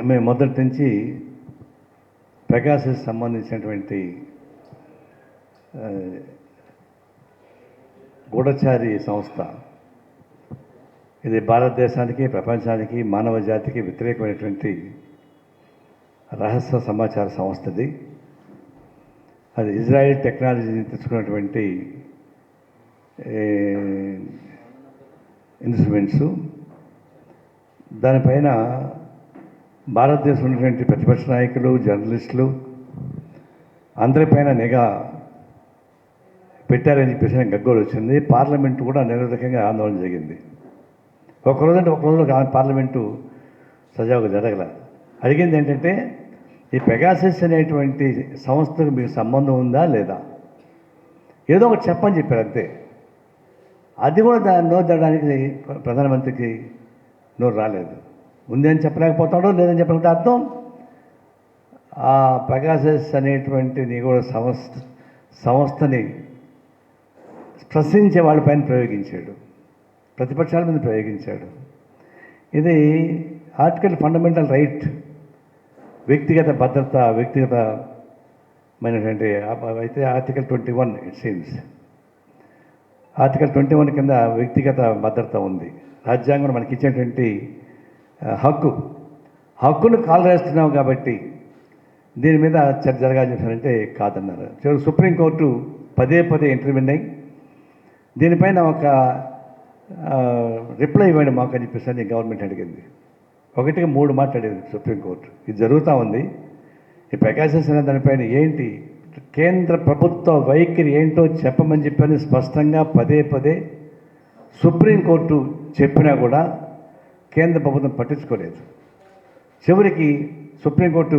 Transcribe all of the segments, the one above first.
మేము మొదటి నుంచి పెగాసస్ సంబంధించినటువంటి గూఢచారి సంస్థ, ఇది భారతదేశానికి, ప్రపంచానికి, మానవ జాతికి వ్యతిరేకమైనటువంటి రహస్య సమాచార సంస్థది. అది ఇజ్రాయెల్ టెక్నాలజీని తెచ్చుకున్నటువంటి ఇన్స్ట్రుమెంట్సు. దానిపైన భారతదేశంలో ఉన్నటువంటి ప్రతిపక్ష నాయకులు, జర్నలిస్టులు అందరిపైన నిఘా పెట్టారని చెప్పేసి గగ్గోలు వచ్చింది. పార్లమెంటు కూడా నిరోధకంగా ఆందోళన జరిగింది. ఒకరోజంటే ఒకరోజు పార్లమెంటు సజావుగా జరగల. అడిగింది ఏంటంటే, ఈ పెగాసస్ అనేటువంటి సంస్థకు మీకు సంబంధం ఉందా లేదా, ఏదో ఒకటి చెప్పని చెప్పారు అంతే. అది కూడా నోరు తేడానికి ప్రధానమంత్రికి నోరు రాలేదు. ఉంది అని చెప్పలేకపోతాడో లేదని చెప్పలేకపోతే అర్థం ఆ పెగాసస్ అనేటువంటి నిగూఢ సంస్థని ప్రశ్నించే వాళ్ళపైన ప్రయోగించాడు, ప్రతిపక్షాల మీద ప్రయోగించాడు. ఇది ఆర్టికల్ ఫండమెంటల్ రైట్, వ్యక్తిగత భద్రత, వ్యక్తిగతమైనటువంటి అయితే ఆర్టికల్ 21 ఇట్ సీమ్స్. ఆర్టికల్ 21 కింద వ్యక్తిగత భద్రత ఉంది. రాజ్యాంగం మనకి ఇచ్చేటువంటి హక్కును కాలు వేస్తున్నావు కాబట్టి దీని మీద చర్చ జరగాలని చెప్పారంటే కాదన్నారు. చివరికి సుప్రీంకోర్టు పదే ఇంటర్వ్యూన్ అయ్యి దీనిపైన ఒక రిప్లై ఇవ్వండి మాకు అని చెప్పేసి గవర్నమెంట్ అడిగింది. 1-3 మాట్లాడేది సుప్రీంకోర్టు. ఇది జరుగుతూ ఉంది. ఈ పెగాసస్ అనే దానిపైన ఏంటి కేంద్ర ప్రభుత్వ వైఖరి ఏంటో చెప్పమని చెప్పని స్పష్టంగా పదే సుప్రీంకోర్టు చెప్పినా కూడా కేంద్ర ప్రభుత్వం పట్టించుకోలేదు. చివరికి సుప్రీంకోర్టు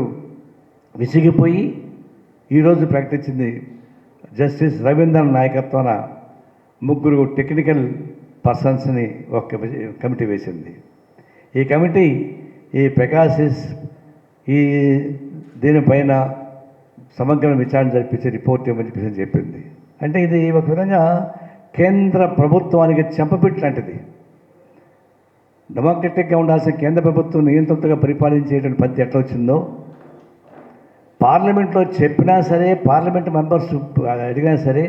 విసిగిపోయి ఈరోజు ప్రకటించింది, జస్టిస్ రవీంద్రన్ నాయకత్వాన 3 టెక్నికల్ పర్సన్స్ని ఒక కమిటీ వేసింది. ఈ కమిటీ ఈ పెగాసస్ దీనిపైన సమగ్ర విచారణ జరిపించి రిపోర్ట్ ఇవ్వమని చెప్పేసి చెప్పింది. అంటే ఇది ఒక విధంగా కేంద్ర ప్రభుత్వానికి చెంపపెట్టు లాంటిది. డెమోక్రటిక్గా ఉండాల్సిన కేంద్ర ప్రభుత్వం నియంత్రితగా పరిపాలించేటువంటి పద్ధతి ఎట్లా వచ్చిందో, పార్లమెంట్లో చెప్పినా సరే, పార్లమెంట్ మెంబర్స్ అడిగినా సరే,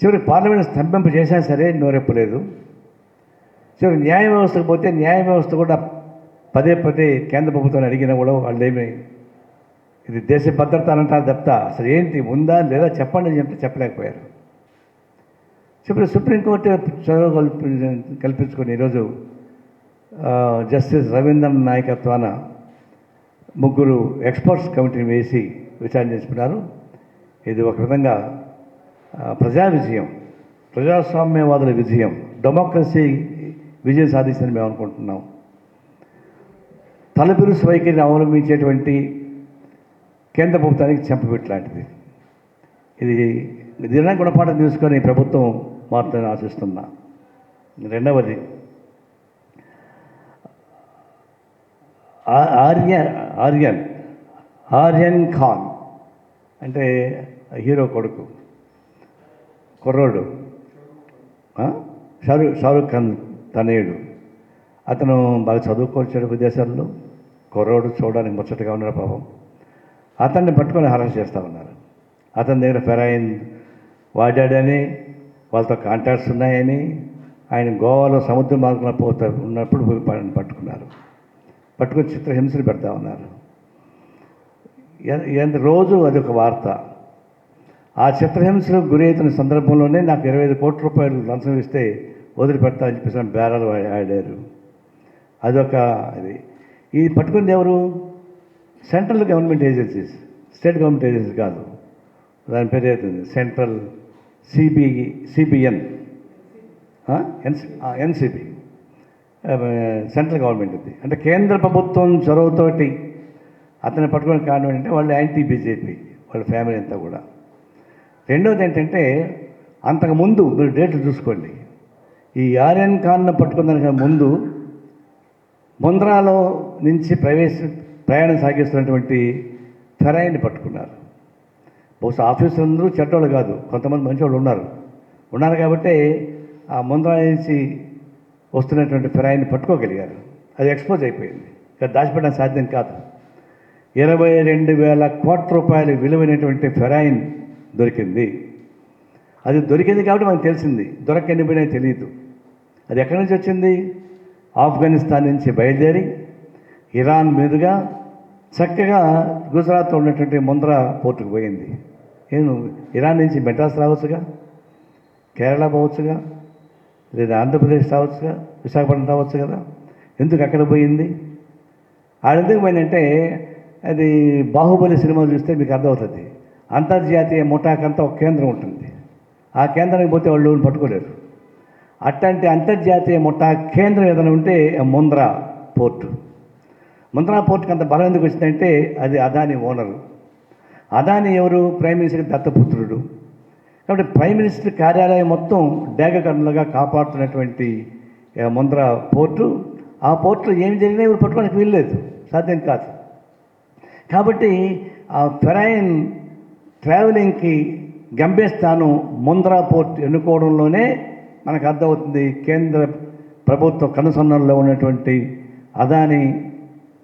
చివరి పార్లమెంట్ స్తంభింప చేసినా సరే నోరెప్పలేదు. చివరి న్యాయ వ్యవస్థకు పోతే న్యాయ వ్యవస్థ కూడా పదే కేంద్ర ప్రభుత్వాన్ని అడిగినా కూడా వాళ్ళేమి ఇది దేశ భద్రత అని అంటారు తప్ప అసలు ఏంటి ఉందా లేదా చెప్పండి అని చెప్తే చెప్పలేకపోయారు. చివరి సుప్రీంకోర్టు చొరవ కల్పించుకొని ఈరోజు జస్టిస్ రవీంద్రన్ నాయకత్వాన 3 ఎక్స్పర్ట్స్ కమిటీని వేసి విచారణ చేసుకున్నారు. ఇది ఒక విధంగా ప్రజా విజయం, ప్రజాస్వామ్యవాదుల విజయం, డెమోక్రసీ విజయం సాధిస్తుందని మేము అనుకుంటున్నాం. తలపిరుసు వైఖరిని అవలంబించేటువంటి కేంద్ర ప్రభుత్వానికి చెంపపెట్టు లాంటిది. ఇది దీనిని గుణపాఠం తీసుకొని ప్రభుత్వం మారుతుందని ఆశిస్తున్నా. రెండవది, ఆర్యన్ ఖాన్ అంటే హీరో కొడుకు, కుర్రోడు, షారూక్ ఖాన్ తనయుడు. అతను బాగా చదువుకొచ్చాడు విదేశాల్లో. కుర్రోడు చూడడానికి ముచ్చటగా ఉన్నాడు పాపం. అతన్ని పట్టుకొని హరాస్ చేస్తూ ఉన్నారు. అతని దగ్గర ఫెరాయిన్ వాడాడని, వాళ్ళతో కాంటాక్ట్స్ ఉన్నాయని, ఆయన గోవాలో సముద్ర మార్గంలో ఉన్నప్పుడు పట్టుకున్నారు. పట్టుకొని చిత్రహింసలు పెడతా ఉన్నారు. రోజు అదొక వార్త. ఆ చిత్రహింసలకు గురి అవుతున్న సందర్భంలోనే నాకు 25 కోట్ల రూపాయలు లంచం ఇస్తే వదిలిపెడతా అని చెప్పేసి బేరాలు ఆడారు. అదొక ఇది. ఇది పట్టుకుంది ఎవరు? Central government agencies, state government agencies కాదు. దాని పేరు అవుతుంది central CBN, NCB, central government. ఇది అంటే కేంద్ర ప్రభుత్వం చొరవతోటి అతన్ని పట్టుకునే కారణం ఏంటంటే వాళ్ళు యాంటీ బీజేపీ, వాళ్ళ ఫ్యామిలీ అంతా కూడా. రెండవది ఏంటంటే, అంతకుముందు మీరు డేట్లు చూసుకోండి, ఈ ఆర్యన్ ఖాన్ను పట్టుకున్న ముందు ముంద్రాలో నుంచి ప్రయాణం సాగిస్తున్నటువంటి ఫెరాయిన్ని పట్టుకున్నారు. బహుశా ఆఫీసర్లందరూ చెడ్డోళ్ళు కాదు, కొంతమంది మంచివాళ్ళు ఉన్నారు కాబట్టి ఆ ముంద్రా నుంచి వస్తున్నటువంటి ఫెరాయిన్ని పట్టుకోగలిగారు. అది ఎక్స్పోజ్ అయిపోయింది. ఇక్కడ దాచిపెట్టడం సాధ్యం కాదు. 22,000 కోట్ల రూపాయలు విలువైనటువంటి ఫెరాయిన్ దొరికింది. అది దొరికింది కాబట్టి మనకు తెలిసింది, దొరకని పోయినా తెలియదు. అది ఎక్కడి నుంచి వచ్చింది? ఆఫ్ఘనిస్తాన్ నుంచి బయలుదేరి ఇరాన్ మీదుగా చక్కగా గుజరాత్లో ఉన్నటువంటి ముంద్రా పోర్టుకు పోయింది. ఇరాన్ నుంచి మెడ్రాస్ రావచ్చుగా, కేరళ పోవచ్చుగా, లేదా ఆంధ్రప్రదేశ్ రావచ్చుగా, విశాఖపట్నం రావచ్చు కదా. ఎందుకు అక్కడ పోయింది? ఆడెందుకు పోయిందంటే అది బాహుబలి సినిమా చూస్తే మీకు అర్థమవుతుంది. అంతర్జాతీయ ముఠాకంతా ఒక కేంద్రం ఉంటుంది. ఆ కేంద్రానికి పోతే వాళ్ళు పట్టుకోలేరు. అట్లాంటి అంతర్జాతీయ ముఠా కేంద్రం ఏదైనా ఉంటే ముంద్రా పోర్టు. ముంద్రా పోర్టుకి అంత బలం ఎందుకు వచ్చిందంటే అది అదాని ఓనరు. అదాని ఎవరు? ప్రైమ్ మినిస్టర్ దత్తపుత్రుడు. కాబట్టి ప్రైమ్ మినిస్టర్ కార్యాలయం మొత్తం డేగకన్నులుగా కాపాడుతున్నటువంటి ముంద్రా పోర్టు. ఆ పోర్టులో ఏం జరిగినా ఎవరు పట్టుకోవడానికి వీల్లేదు, సాధ్యం కాదు. కాబట్టి ఆ ఫెరాయిన్ ట్రావెలింగ్కి గమ్యస్థానం ముంద్రా పోర్ట్ ఎన్నుకోవడంలోనే మనకు అర్థమవుతుంది కేంద్ర ప్రభుత్వ కనుసన్నల్లో ఉన్నటువంటి అదాని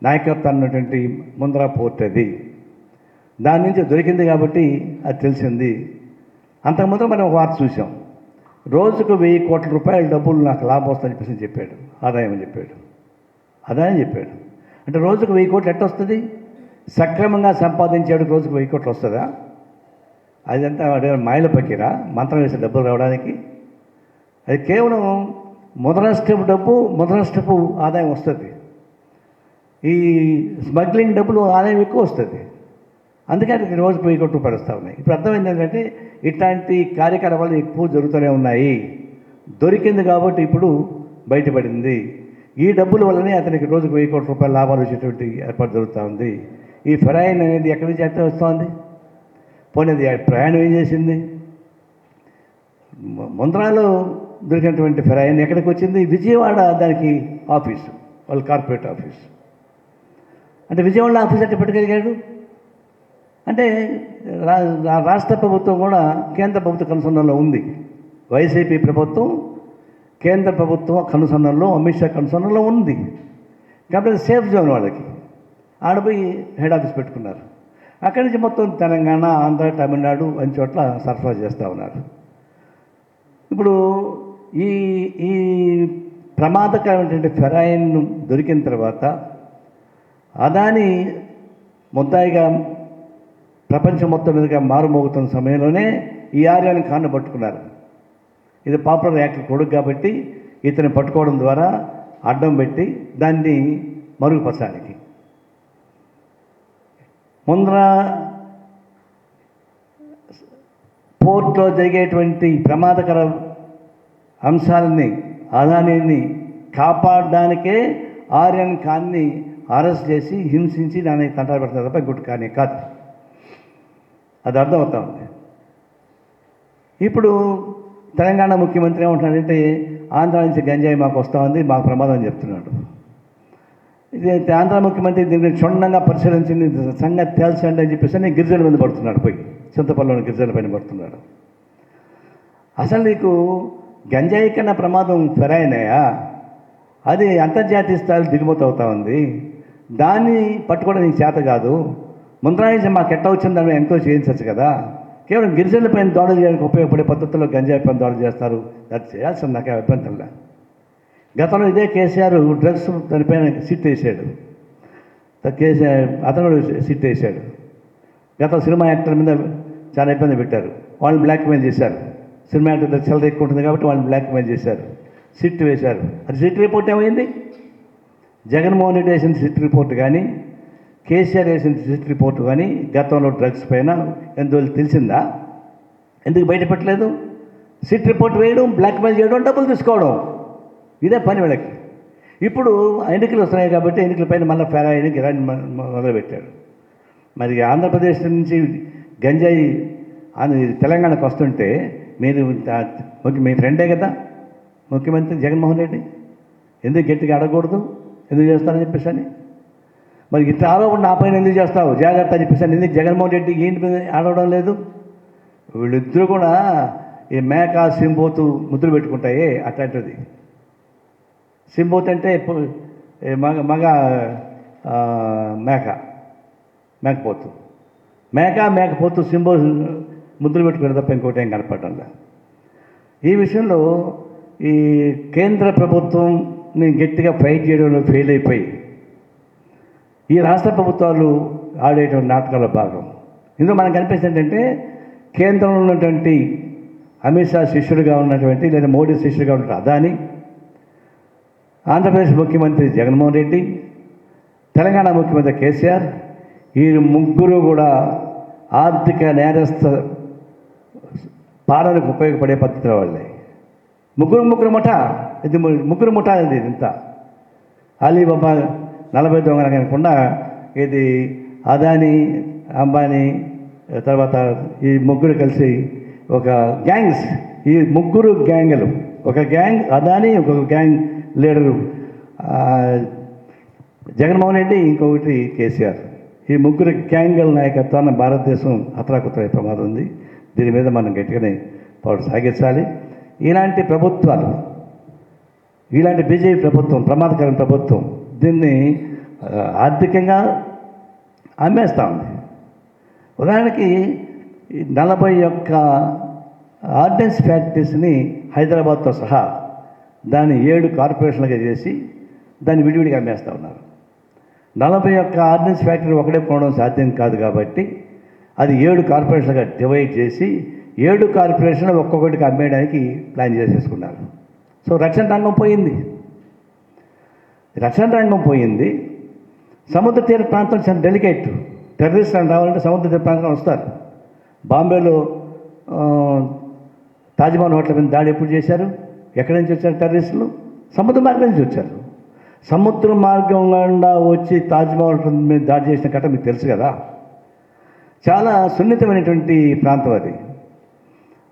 నాయకత్వం ఉన్నటువంటి ముంద్రా పోర్ట్ అది. దాని నుంచి దొరికింది కాబట్టి అది తెలిసింది. అంతకుముందు మనం వార్త చూసాం. రోజుకు 1,000 కోట్ల రూపాయల డబ్బులు నాకు లాభం వస్తుందని చెప్పేసి చెప్పాడు, ఆదాయం అని చెప్పాడు. ఆదాయం చెప్పాడు అంటే రోజుకు 1,000 కోట్లు ఎట్ట వస్తుంది? సక్రమంగా సంపాదించాడు రోజుకు 1,000 కోట్లు వస్తుందా? అదంతా మాయల పకీరా, మంత్రం వేసే డబ్బులు రావడానికి. అది కేవలం ముదనష్టపు డబ్బు, ముదనష్టపు ఆదాయం వస్తుంది. ఈ స్మగ్లింగ్ డబ్బులు ఆదాయం ఎక్కువ వస్తుంది. అందుకని రోజుకు 1,000 కోట్లు రూపాయలు వస్తూ ఉన్నాయి. ఇప్పుడు అర్థమైంది ఏంటంటే ఇట్లాంటి కార్యకలాపాలు ఎక్కువ జరుగుతూనే ఉన్నాయి. దొరికింది కాబట్టి ఇప్పుడు బయటపడింది. ఈ డబ్బుల వల్లనే అతనికి రోజుకు 1,000 కోట్ల రూపాయల లాభాలు వచ్చేటువంటి ఏర్పాటు జరుగుతూ ఉంది. ఈ ఫెరాయిన్ అనేది ఎక్కడి నుంచి ఎట్లా వస్తుంది? పోనీ అది ప్రయాణం ఏం చేసింది? ముంద్రాలో దొరికినటువంటి ఫెరాయిన్ ఎక్కడికి వచ్చింది? విజయవాడ దానికి ఆఫీసు, వాళ్ళ కార్పొరేట్ ఆఫీసు. అంటే విజయవాడ ఆఫీస్ అంటే పెట్టగలిగాడు అంటే రాష్ట్ర ప్రభుత్వం కూడా కేంద్ర ప్రభుత్వ కనుసన్నల్లో ఉంది. వైసీపీ ప్రభుత్వం కేంద్ర ప్రభుత్వం కనుసన్నల్లో, అమిత్ షా కనుసన్నల్లో ఉంది. కాబట్టి సేఫ్ జోన్ వాళ్ళకి. ఆడపోయి హెడ్ ఆఫీస్ పెట్టుకున్నారు. అక్కడి నుంచి మొత్తం తెలంగాణ, ఆంధ్ర, తమిళనాడు అన్ని చోట్ల సరఫరా చేస్తూ ఉన్నారు. ఇప్పుడు ఈ ఈ ప్రమాదకరమైనటువంటి ఫెరాయిన్ దొరికిన తర్వాత అదాని ముద్దాయిగా ప్రపంచం మొత్తం మీదుగా మారుమోగుతున్న సమయంలోనే ఈ ఆర్యాన్ని ఖాన్ను పట్టుకున్నారు. ఇది పాపులర్ యాక్టర్ కొడుకు కాబట్టి ఇతన్ని పట్టుకోవడం ద్వారా అడ్డం పెట్టి దాన్ని మరుగుపరచడానికి ముంద్రా పోర్ట్లో జరిగేటువంటి ప్రమాదకర అంశాలని, అదానిని కాపాడడానికే ఆర్యన్ ఖాన్ని అరెస్ట్ చేసి హింసించి దానికి తంటాలు పెడతారు తప్ప ఇంకోటి కానీ కాదు. అది అర్థమవుతా ఉంది. ఇప్పుడు తెలంగాణ ముఖ్యమంత్రి ఏమంటున్నాడంటే ఆంధ్ర నుంచి గంజాయి మాకు వస్తూ ఉంది, మాకు ప్రమాదం అని చెప్తున్నాడు. ఇది ఆంధ్ర ముఖ్యమంత్రి దీన్ని క్షుణ్ణంగా పరిశీలించింది, సంగతి తేల్చండి అని చెప్పేసి నేను గిరిజనుల మీద పడుతున్నాడు. పోయి చింతపల్లిలోని గిరిజనుల పైన పడుతున్నాడు. అసలు నీకు గంజాయి కన్నా ప్రమాదం ఫెరాయినయా? అది అంతర్జాతీయ స్థాయిలో దిగుమతి అవుతా ఉంది. దాన్ని పట్టుకోవడం నీకు చేత కాదు. ముందర నుంచి మాకు ఎట్లా వచ్చింది దాన్ని ఎంక్వైరీ చేయించవచ్చు కదా. కేవలం గిరిజనులపైన దాడులు చేయడానికి ఉపయోగపడే పద్ధతుల్లో గంజాయి పైన దాడులు చేస్తారు. అది చేయాల్సింది నాకు అభ్యంతరంలా. గతంలో ఇదే కేసీఆర్ డ్రగ్స్ దానిపైన సిట్ వేసాడు. కేసీఆర్ అతను కూడా సిట్ వేసాడు. గత సినిమా యాక్టర్ మీద చాలా ఇబ్బంది పెట్టారు. వాళ్ళని బ్లాక్మెయిల్ చేశారు. సినిమా యాక్టర్ దగ్గర చిల్లర ఎక్కువ ఉంటుంది కాబట్టి వాళ్ళని బ్లాక్మెయిల్ చేశారు, సిట్ వేశారు. అది సిట్ రిపోర్ట్ ఏమైంది? జగన్మోహన్ రెడ్డి వేసిన సిట్ రిపోర్ట్ కానీ, కేసీఆర్ వేసిన సిట్ రిపోర్ట్ కానీ గతంలో డ్రగ్స్ పైన ఎందువల్ల తెలిసిందా? ఎందుకు బయటపెట్టలేదు? సిట్ రిపోర్ట్ వేయడం, బ్లాక్మెయిల్ చేయడం, డబ్బులు తీసుకోవడం, ఇదే పని వీళ్ళకి. ఇప్పుడు ఎన్నికలు వస్తున్నాయి కాబట్టి ఎన్నికల పైన మళ్ళీ ఫెరాయిన్ గిరాయిన్ మొదలుపెట్టాడు. మరి ఆంధ్రప్రదేశ్ నుంచి గంజాయి తెలంగాణకు వస్తుంటే మీరు మీ ఫ్రెండే కదా ముఖ్యమంత్రి జగన్మోహన్ రెడ్డి, ఎందుకు గట్టిగా అడగకూడదు? ఎందుకు చేస్తారని చెప్పేసి అని. మరి ఇట్లా ఆరోపణ నా పైన ఎందుకు చేస్తావు జాగ్రత్త అని చెప్పేసి ఎందుకు జగన్మోహన్ రెడ్డి ఏంటి ఆడవడం లేదు? వీళ్ళిద్దరూ కూడా ఈ మేక సింబోతు ముద్దులు పెట్టుకుంటాయే అట్లాంటిది. సింబోత్ అంటే మగ మేకపోతు మేకపోతు సింబల్ ముద్దులు పెట్టుకునే తప్ప ఇంకోటి ఏం కనపడటం లేదు. ఈ విషయంలో ఈ కేంద్ర ప్రభుత్వంని గట్టిగా ఫైట్ చేయడంలో ఫెయిల్ అయిపోయి ఈ రాష్ట్ర ప్రభుత్వాలు ఆడేటువంటి నాటకాల భాగం. ఇందులో మనకు కనిపిస్తుంది ఏంటంటే కేంద్రంలో ఉన్నటువంటి అమిత్ షా శిష్యుడిగా ఉన్నటువంటి లేదా మోడీ శిష్యుడిగా ఉన్నటువంటి అదాని, ఆంధ్రప్రదేశ్ ముఖ్యమంత్రి జగన్మోహన్ రెడ్డి, తెలంగాణ ముఖ్యమంత్రి కేసీఆర్, ఈ ముగ్గురు కూడా ఆర్థిక నేరస్థ పాలనకు ఉపయోగపడే పద్ధతుల వాళ్ళే. ముగ్గురు ముఠా ఇది ఇంత అలీబాబా 40 దొంగల కనుకుండా ఇది అదాని, అంబానీ, తర్వాత ఈ ముగ్గురు కలిసి ఒక గ్యాంగ్స్, ఈ ముగ్గురు గ్యాంగులు, ఒక గ్యాంగ్ అదాని, ఒక గ్యాంగ్ లీడరు జగన్మోహన్ రెడ్డి, ఇంకొకటి కేసీఆర్. ఈ ముగ్గురు గ్యాంగుల నాయకత్వాన్ని భారతదేశం అతలాకుతలయ్యే ప్రమాదం ఉంది. దీని మీద మనం గట్టిగానే పోరాటం సాగించాలి. ఇలాంటి ప్రభుత్వాలు, ఇలాంటి బీజేపీ ప్రభుత్వం, ప్రమాదకరమైన ప్రభుత్వం దీన్ని ఆర్థికంగా అమ్మేస్తూ ఉంది. ఉదాహరణకి 41 ఆర్డినెన్స్ ఫ్యాక్టరీస్ని హైదరాబాద్తో సహా దాన్ని 7 కార్పొరేషన్లుగా చేసి దాన్ని విడివిడిగా అమ్మేస్తూ ఉన్నారు. 41 ఆర్డినెన్స్ ఫ్యాక్టరీ ఒకటే కొనడం సాధ్యం కాదు కాబట్టి అది 7 కార్పొరేషన్లుగా డివైడ్ చేసి 7 కార్పొరేషన్లు ఒక్కొక్కటికి అమ్మేయడానికి ప్లాన్ చేసేసుకున్నారు. సో రక్షణ రంగం పోయింది. సముద్ర తీర ప్రాంతం చాలా డెలికేట్. టెర్రరిస్టులు రావాలంటే సముద్ర తీర ప్రాంతం వస్తారు. బాంబేలో తాజ్మహల్ హోటల్ మీద దాడి ఎప్పుడు చేశారు? ఎక్కడి నుంచి వచ్చారు టెర్రరిస్టులు? సముద్ర మార్గం నుంచి వచ్చారు. సముద్ర మార్గం గుండా వచ్చి తాజ్మహల్ మీద దాడి చేసిన కథ మీకు తెలుసు కదా. చాలా సున్నితమైనటువంటి ప్రాంతం అది.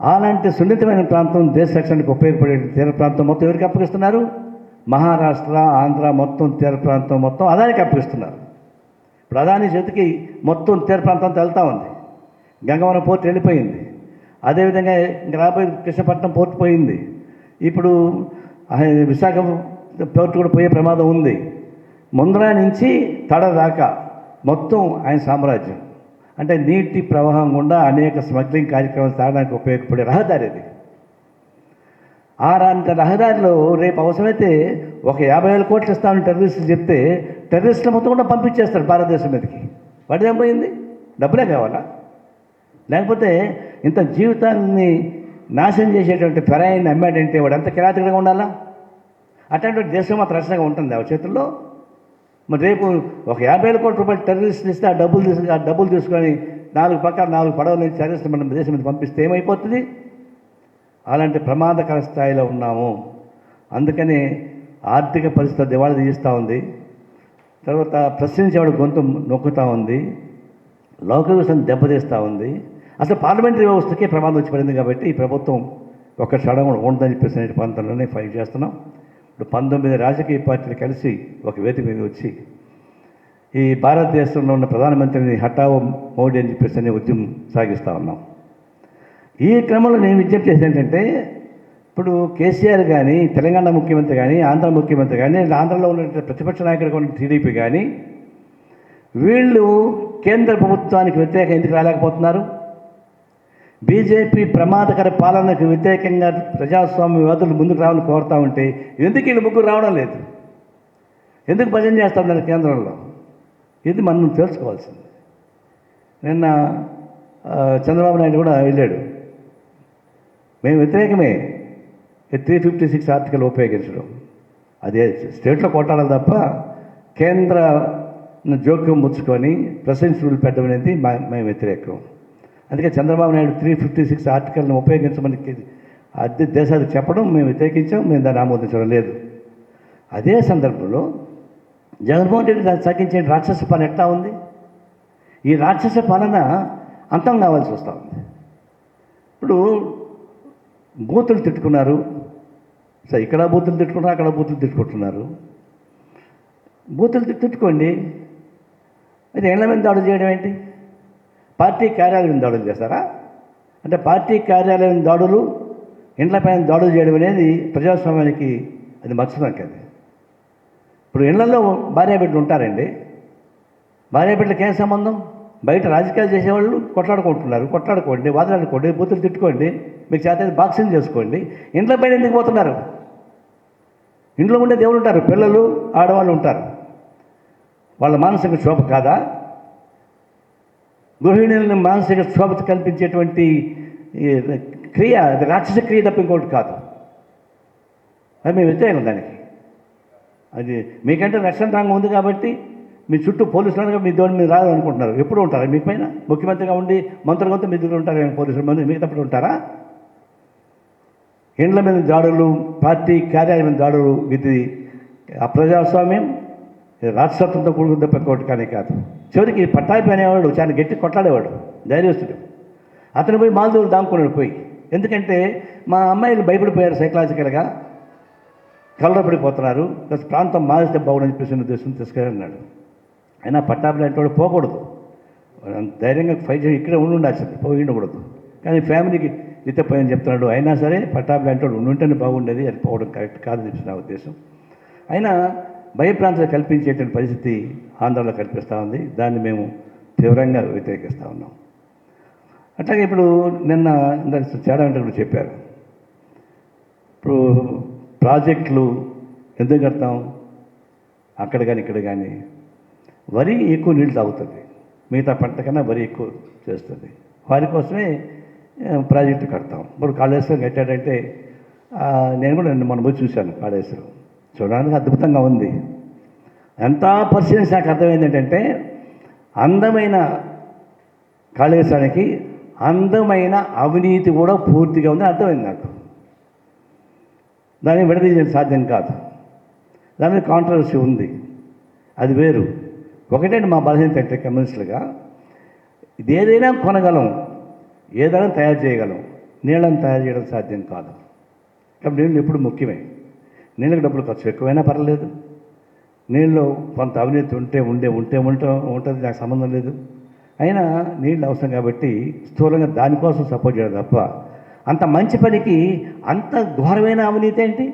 అలాంటి సున్నితమైన ప్రాంతం దేశ రక్షణకు ఉపయోగపడే తీర ప్రాంతం మొత్తం ఎవరికి అప్పగిస్తున్నారు? మహారాష్ట్ర, ఆంధ్ర మొత్తం తీర ప్రాంతం మొత్తం అదానికి అప్పగిస్తున్నారు. ఇప్పుడు అదాని చేతికి మొత్తం తీర ప్రాంతంతో వెళ్తూ ఉంది. గంగవరం పోర్టు వెళ్ళిపోయింది. అదేవిధంగా ఇంకా రాబోయే కృష్ణపట్నం పోర్టు పోయింది. ఇప్పుడు విశాఖ పోర్టు కూడా పోయే ప్రమాదం ఉంది. ముందరా నుంచి తడ దాకా మొత్తం ఆయన సామ్రాజ్యం. అంటే నీటి ప్రవాహం గుండా అనేక స్మగ్లింగ్ కార్యక్రమాలు సాగడానికి ఉపయోగపడే రహదారి అది. అంత రహదారిలో రేపు అవసరమైతే ఒక 50,000 కోట్లు ఇస్తామని టెర్రరిస్టులు చెప్తే టెర్రరిస్టులు మొత్తం కూడా పంపించేస్తారు భారతదేశం మీదకి. వాడిదేం పోయింది? డబ్బులే కావాలా? లేకపోతే ఇంత జీవితాన్ని నాశనం చేసేటువంటి ఫెరాయిని అమ్మాడంటే వాడు ఎంత కిరాతకంగా ఉండాలా? అట్లాంటి దేశం మాత్రం రక్షణగా ఉంటుంది ఆ చేతుల్లో. మరి రేపు ఒక 50,000 కోట్ల రూపాయలు టెర్రరిస్టులు ఇస్తే ఆ డబ్బులు తీసుకొని 4 పడవల నుంచి టెర్రరిస్టులు మన దేశం మీద పంపిస్తే ఏమైపోతుంది? అలాంటి ప్రమాదకర స్థాయిలో ఉన్నాము. అందుకని ఆర్థిక పరిస్థితి దివాళా తీస్తూ ఉంది. తర్వాత ప్రశ్నించేవాడు గొంతు నొక్కుతూ ఉంది. లౌకిక వ్యవస్థను దెబ్బతీస్తూ ఉంది. అసలు పార్లమెంటరీ వ్యవస్థకే ప్రమాదం వచ్చి పడింది. కాబట్టి ఈ ప్రభుత్వం ఒక క్షణం కూడా ఉండదని చెప్పేసి ప్రాంతంలోనే ఫైట్ చేస్తున్నాం. ఇప్పుడు 19 రాజకీయ పార్టీలు కలిసి ఒక వేదిక మీద వచ్చి ఈ భారతదేశంలో ఉన్న ప్రధానమంత్రిని హఠావో మోడీ అని చెప్పేసి ఉద్యమం సాగిస్తూ ఉన్నాం. ఈ క్రమంలో నేను విజ్ఞప్తి చేసేది ఏంటంటే, ఇప్పుడు కేసీఆర్ కానీ, తెలంగాణ ముఖ్యమంత్రి కానీ, ఆంధ్ర ముఖ్యమంత్రి కానీ, ఆంధ్రలో ఉన్న ప్రతిపక్ష నాయకుడు ఉన్న టీడీపీ కానీ, వీళ్ళు కేంద్ర ప్రభుత్వానికి వ్యతిరేకంగా ఎందుకు రాలేకపోతున్నారు? బీజేపీ ప్రమాదకర పాలనకు వ్యతిరేకంగా ప్రజాస్వామ్యవాదులు ముందుకు రావాలని కోరుతూ ఉంటే ఎందుకు వీళ్ళు ముగ్గురు రావడం లేదు? ఎందుకు భజన చేస్తూ ఉన్నారు కేంద్రంలో? ఇది మనం తెలుసుకోవాల్సింది. నిన్న చంద్రబాబు నాయుడు కూడా వెళ్ళాడు. మేము వ్యతిరేకమే 356 ఆర్టికల్ ఉపయోగించడం. అదే స్టేట్లో కొట్టాలి తప్ప కేంద్ర జోక్యం ముచ్చుకొని ప్రెసిడెన్స్ రూల్ పెట్టడం అనేది మేము వ్యతిరేకం. అందుకే చంద్రబాబు నాయుడు 356 ఆర్టికల్ని ఉపయోగించమని దేశాలు చెప్పడం మేము వ్యతిరేకించాం. మేము దాన్ని ఆమోదించడం లేదు. అదే సందర్భంలో జగన్మోహన్ రెడ్డి దాన్ని తగ్గించే రాక్షస పాలన ఎట్లా ఉంది? ఈ రాక్షస పాలన అంతం కావాల్సి వస్తూ ఉంది. ఇప్పుడు బూతులు తిట్టుకున్నారు. సరే, ఇక్కడ బూతులు తిట్టుకుంటారు, అక్కడ బూతులు తిట్టుకుంటున్నారు. బూతులు తిట్టుకోండి. అది ఇళ్ల మీద దాడులు చేయడం ఏంటి? పార్టీ కార్యాలయం దాడులు చేస్తారా? అంటే పార్టీ కార్యాలయం దాడులు, ఇండ్లపైన దాడులు చేయడం అనేది ప్రజాస్వామ్యానికి అది మచ్చడం కాదు. ఇప్పుడు ఇళ్లలో భార్యాబిడ్డలు ఉంటారండి. భార్య బిడ్డలకి ఏం సంబంధం? బయట రాజకీయాలు చేసేవాళ్ళు కొట్లాడుకోండి, వాదలాడుకోండి, బూతులు తిట్టుకోండి, మీకు చేత బాక్సింగ్ చేసుకోండి. ఇంట్లో పైన ఎందుకు పోతున్నారు? ఇంట్లో ఉండే దేవుడు ఉంటారు, పిల్లలు ఆడవాళ్ళు ఉంటారు. వాళ్ళ మానసిక క్షోభ కాదా? గృహిణులను మానసిక క్షోభ కల్పించేటువంటి క్రియ అది రాక్షస క్రియ తప్ప ఇంకోటి కాదు. అది మేము వ్యతిరేకం దానికి. అది మీకంటే రక్షణ రంగం ఉంది కాబట్టి మీ చుట్టూ పోలీసులు మీ దోని మీరు రాదు అనుకుంటున్నారు. ఎప్పుడు ఉంటారా మీ పైన? ముఖ్యమంత్రిగా ఉండి మంత్రులతో మీ దగ్గర ఉంటారు పోలీసులు, మిగతాప్పుడు ఉంటారా? ఇండ్ల మీద దాడులు, పార్టీ కార్యాలయం మీద దాడులు, ఇది అప్రజాస్వామ్యం, రాష్ట్రత్వంతో కూడుకున్న పెట్టుకోవడం కానీ కాదు. చివరికి పట్టాభి అనేవాడు చాలా గట్టి కొట్లాడేవాడు, ధైర్యస్తుడు. అతను పోయి మాల్దీవులు దాముకున్నాడు పోయి. ఎందుకంటే మా అమ్మాయిలు భయపడిపోయారు, సైకలాజికల్గా కలరపడిపోతున్నారు, ప్రాంతం మారిస్తే బాగుండని చెప్పేసి ఉద్దేశం తీసుకెళ్ళన్నాడు. అయినా పట్టాభి లాంటి వాడు పోకూడదు, ధైర్యంగా ఫైట్ చేసి ఇక్కడే ఉండాల్సింది, పోయి ఉండకూడదు. కానీ ఫ్యామిలీకి పోయని చెప్తున్నాడు. అయినా సరే పట్టాభి లాంటి వాడు ఉంటేనే బాగుండేది, అది పోవడం కరెక్ట్ కాదని చెప్పి నా ఉద్దేశం. అయినా భయప్రాంతాలు కల్పించేటువంటి పరిస్థితి ఆంధ్రలో కల్పిస్తూ ఉంది. దాన్ని మేము తీవ్రంగా వ్యతిరేకిస్తూ ఉన్నాం. అట్లాగే ఇప్పుడు నిన్న తేడా అంటే కూడా చెప్పారు. ఇప్పుడు ప్రాజెక్టులు ఎందుకు కడతాం? అక్కడ కానీ ఇక్కడ కానీ వరి ఎక్కువ నీళ్ళు తాగుతుంది, మిగతా పంట కన్నా వరి ఎక్కువ చేస్తుంది. వారి కోసమే ప్రాజెక్టు కడతాం. ఇప్పుడు కాళేశ్వరం కట్టాడంటే నేను కూడా మొన్న పోయి చూశాను. కాళేశ్వరం చూడడానికి అద్భుతంగా ఉంది. ఎంత పరిశీలించి నాకు అర్థమైంది ఏంటంటే, అందమైన కాళేశ్వరానికి అందమైన అవినీతి కూడా పూర్తిగా ఉంది అర్థమైంది నాకు. దాన్ని విడదీయడం సాధ్యం కాదు. దాని మీద కాంట్రవర్సీ ఉంది, అది వేరు. ఒకటంటే మా బలహీనత అంటే కమ్యూనిస్టులుగా ఇది ఏదైనా కొనగలం, ఏదైనా తయారు చేయగలం, నీళ్ళని తయారు చేయడం సాధ్యం కాదు. కాబట్టి నీళ్ళు ఎప్పుడు ముఖ్యమే. నీళ్ళకి డబ్బులు ఖర్చు ఎక్కువైనా పర్లేదు, నీళ్ళు కొంత అవినీతి ఉంటుంది, నాకు సంబంధం లేదు. అయినా నీళ్ళు అవసరం కాబట్టి స్థూలంగా దానికోసం సపోర్ట్ చేయడం తప్ప అంత మంచి పనికి అంత ఘోరమైన అవినీతి ఏంటి?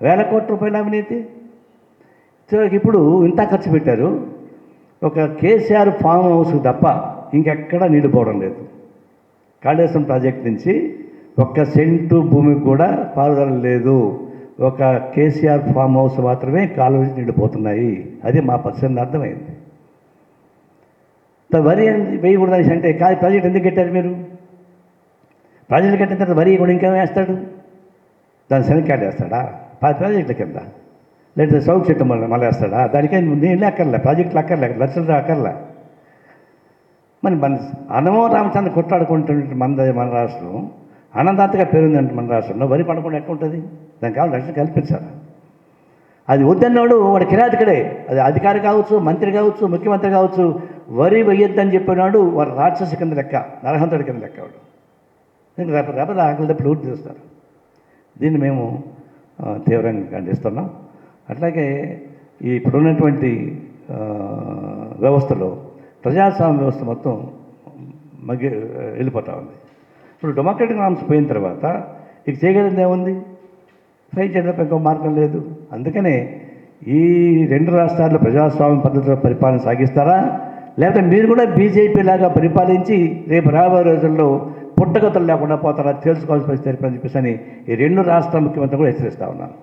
1,000 కోట్ల రూపాయల అవినీతి. ఇప్పుడు ఇంత ఖర్చు పెట్టారు, ఒక కేసీఆర్ ఫామ్ హౌస్ తప్ప ఇంకెక్కడా నీళ్ళు పోవడం లేదు. కాళేశ్వరం ప్రాజెక్ట్ నుంచి 1 సెంటు భూమికి కూడా పారుదల లేదు. ఒక కేసీఆర్ ఫామ్ హౌస్ మాత్రమే కాలువ నిండిపోతున్నాయి. అది మా పరిస్థితిని అర్థమైంది. వరి వేయకూడదు అంటే కాదు, ప్రాజెక్ట్ ఎందుకు కట్టారు మీరు? ప్రాజెక్టులు కట్టిన తర్వాత వరి కూడా ఇంకేం వేస్తాడు? దాని శనక్కాయలు వేస్తాడా? 10 ప్రాజెక్టుల కింద, లేదా సౌక్ చెట్టు మళ్ళీ వేస్తాడా? దానికే నీళ్ళు అక్కర్లే, ప్రాజెక్టులు అక్కర్లే, లక్షలు అక్కర్లే. మరి మన అన్నమో రామచంద్ర కొట్లాడుకుంటున్న మన రాష్ట్రం అన్నదాతగా పేరుందంటే మన రాష్ట్రంలో వరి పడకుండా ఎట్లా ఉంటుంది? దానికి కావాలి రక్షణ కల్పించాలి. అది వద్దన్నాడు వాడు కిరాతకుడే, అది అధికారి కావచ్చు, మంత్రి కావచ్చు, ముఖ్యమంత్రి కావచ్చు. వరి వేయొద్దని చెప్పినాడు వాడు రాక్షస కింద లెక్క, నరహంతుడి కింద లెక్క. వాడు రేపటి ఆకలి తప్పి లూట్ చేస్తారు. దీన్ని మేము తీవ్రంగా ఖండిస్తున్నాం. అట్లాగే ఇప్పుడున్నటువంటి వ్యవస్థలో ప్రజాస్వామ్య వ్యవస్థ మొత్తం వెళ్ళిపోతూ ఉంది. ఇప్పుడు డెమోక్రటిక్ నామ్స్ పోయిన తర్వాత ఇక చేయగలిగింది ఏముంది? ఫైట్ చేయడం ఇంకో మార్గం లేదు. అందుకనే ఈ 2 రాష్ట్రాల్లో ప్రజాస్వామ్య పద్ధతిలో పరిపాలన సాగిస్తారా, లేకపోతే మీరు కూడా బీజేపీ లాగా పరిపాలించి రేపు రాబోయే రోజుల్లో పుట్టగతులు లేకుండా పోతారా తెలుసుకోవాల్సిన పరిస్థితి అని చెప్పేసి ఈ 2 రాష్ట్రాల ముఖ్యమంత్రి కూడా హెచ్చరిస్తూ ఉన్నాను.